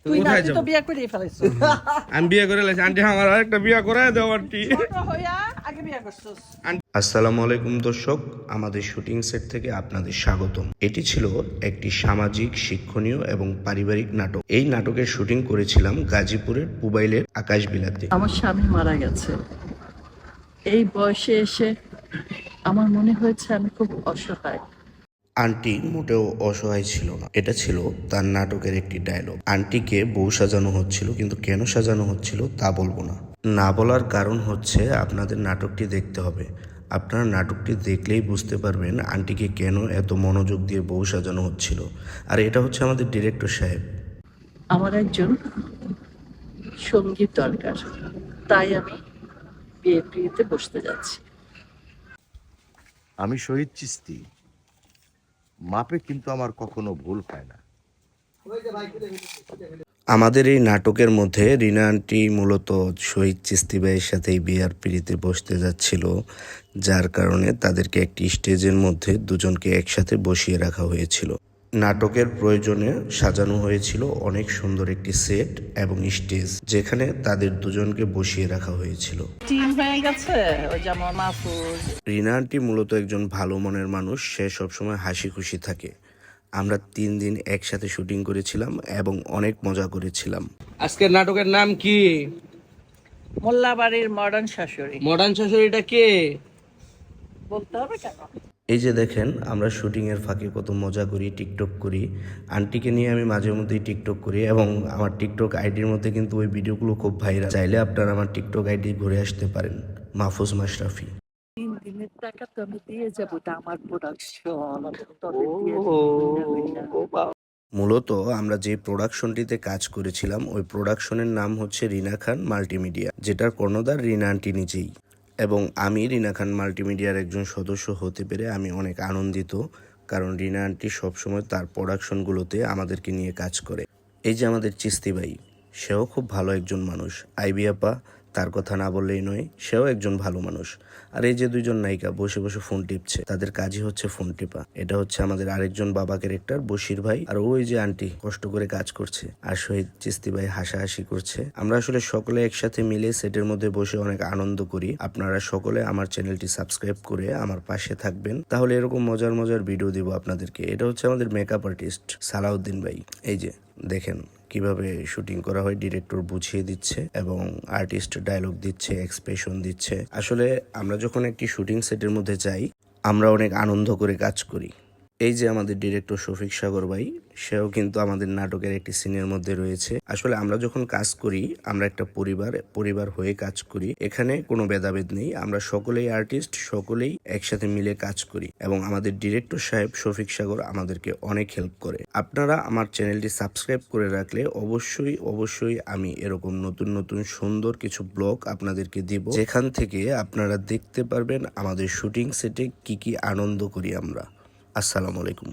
তুই না কোথায় তুই যাবো? তো বিয়ে করেই ফেলাইছ আমি বিয়ে করে লাইছি আন্টি, আমার আরেকটা বিয়ে করে দাও আন্টি। ছোট হইয়া আগে বিয়ে করছস। আসসালামু আলাইকুম দর্শক, আমাদের শুটিং সেট থেকে আপনাদের স্বাগতম। এটি ছিল একটি সামাজিক, শিক্ষণীয় এবং পারিবারিক নাটক। এই নাটকের শুটিং করেছিলাম গাজীপুরের পুবাইলের আকাশ বিলাতে। আমার স্বামী মারা গেছে। এই বয়সে এসে আমার মনে হয়েছে আমি খুব অসহায়। আন্টি মোটেও অসহায় ছিল না, এটা ছিল তার নাটকের একটি ডায়লগ। আন্টিকে বউ সাজানো হচ্ছিল, কিন্তু কেন সাজানো হচ্ছিল তা বলবো না। না বলার কারণ হচ্ছে আপনাদের নাটকটি দেখতে হবে। আপনারা নাটকটি দেখলেই বুঝতে পারবেন আন্টিকে কেন এত মনোযোগ দিয়ে বউ সাজানো হচ্ছিল। আর এটা হচ্ছে আমাদের ডিরেক্টর সাহেব। আমার একজন সঙ্গীত দরকার, তাই আমি বিয়েতে বসতে যাচ্ছি। আমি শহীদ চিস্তি, মাপে কিন্তু আমার কখনো ভুল হয় না। আমাদের এই নাটকের মধ্যে রিনা আন্টি মূলত শহীদ চিস্তি ভাইয়ের সাথেই বিয়ার পিড়িতে বসতে যাচ্ছিল, যার কারণে তাদেরকে একটি স্টেজের মধ্যে দুজনকে একসাথে বসিয়ে রাখা হয়েছিল। নাটকের প্রয়োজনে সাজানো হয়েছিল অনেক সুন্দর একটি সেট এবং স্টেজ, যেখানে তাদের দুজনকে বসিয়ে রাখা হয়েছিল। টিম হয়ে গেছে ওই যেমন মাহফুজ। রিনা আন্টি মূলত একজন ভালো মনের মানুষ, সে সবসময় হাসি খুশি থাকে। আমরা 3 দিন একসাথে শুটিং করেছিলাম এবং অনেক মজা করেছিলাম। আজকের নাটকের নাম কি? মোল্লাবাড়ির মডার্ন শাশুড়ি। মডার্ন শাশুড়িটা কে? বলতে হবে কেন? এই যে দেখেন, আমরা শুটিংয়ের ফাঁকে কত মজা করি, টিকটক করি। আন্টিকে নিয়ে আমি মাঝে মধ্যেই টিকটক করি এবং আমার টিকটক আইডির মধ্যে কিন্তু ওই ভিডিওগুলো খুব ভাইরাল। চাইলে আপনারা আমার টিকটক আইডি ঘুরে আসতে পারেন, মাহফুজ মাশরাফি। 3 দিনের টাকা তো আমি দিয়ে যাবো, এটা আমার প্রোডাকশন। মূলত আমরা যে প্রোডাকশনটিতে কাজ করেছিলাম ওই প্রোডাকশনের নাম হচ্ছে রিনা খান মাল্টিমিডিয়া, যেটার কর্ণধার রিনা আন্টি নিজেই। এবং আমি রিনা খান মাল্টিমিডিয়ার একজন সদস্য হতে পেরে আমি অনেক আনন্দিত, কারণ রিনা আন্টি সবসময় তার প্রোডাকশনগুলোতে আমাদেরকে নিয়ে কাজ করে। এই যে আমাদের চিস্তি ভাই, সেও খুব ভালো একজন মানুষ। আইবি আপা, তার কথা না বললেই নয়, সেও একজন ভালো মানুষ। আর এই যে দুইজন নায়িকা বসে বসে ফোন টিপছে, তাদের কাজই হচ্ছে ফোন টিপা। এটা হচ্ছে আমাদের আরেকজন বাবা ক্যারেক্টার বশির ভাই। আর ওই যে আন্টি কষ্ট করে কাজ করছে, আর শহীদ চিস্তি ভাই হাসাহাসি করছে। আমরা আসলে সকলে একসাথে মিলে সেটের মধ্যে বসে অনেক আনন্দ করি। আপনারা সকলে আমার চ্যানেলটি সাবস্ক্রাইব করে আমার পাশে থাকবেন, তাহলে এরকম মজার মজার ভিডিও দিব আপনাদেরকে। এটা হচ্ছে আমাদের মেকআপ আর্টিস্ট সালাউদ্দিন ভাই। এই যে দেখেন কিভাবে শুটিং করা হয়, ডিরেক্টর বুঝিয়ে দিচ্ছে এবং আর্টিস্ট ডায়লগ দিচ্ছে, এক্সপ্রেশন দিচ্ছে। আসলে আমরা যখন একটি শুটিং সেটের মধ্যে যাই, আমরা অনেক আনন্দ করে কাজ করি। এই যে আমাদের ডিরেক্টর শফিক সাগর ভাই, সেও কিন্তু আমাদের নাটকের একটি সিনের মধ্যে রয়েছে। আসলে আমরা যখন কাজ করি, আমরা একটা পরিবার হয়ে কাজ করি। এখানে কোনো ভেদাভেদ নেই, আমরা সকলেই আর্টিস্ট, সকলেই একসাথে মিলে কাজ করি এবং আমাদের ডিরেক্টর সাহেব শফিক সাগর আমাদেরকে অনেক হেল্প করে। আপনারা আমার চ্যানেলটি সাবস্ক্রাইব করে রাখলে অবশ্যই আমি এরকম নতুন নতুন সুন্দর কিছু ব্লগ আপনাদেরকে দিব, যেখান থেকে আপনারা দেখতে পারবেন আমাদের শুটিং সেটে কি কি আনন্দ করি আমরা। আসসালামু আলাইকুম।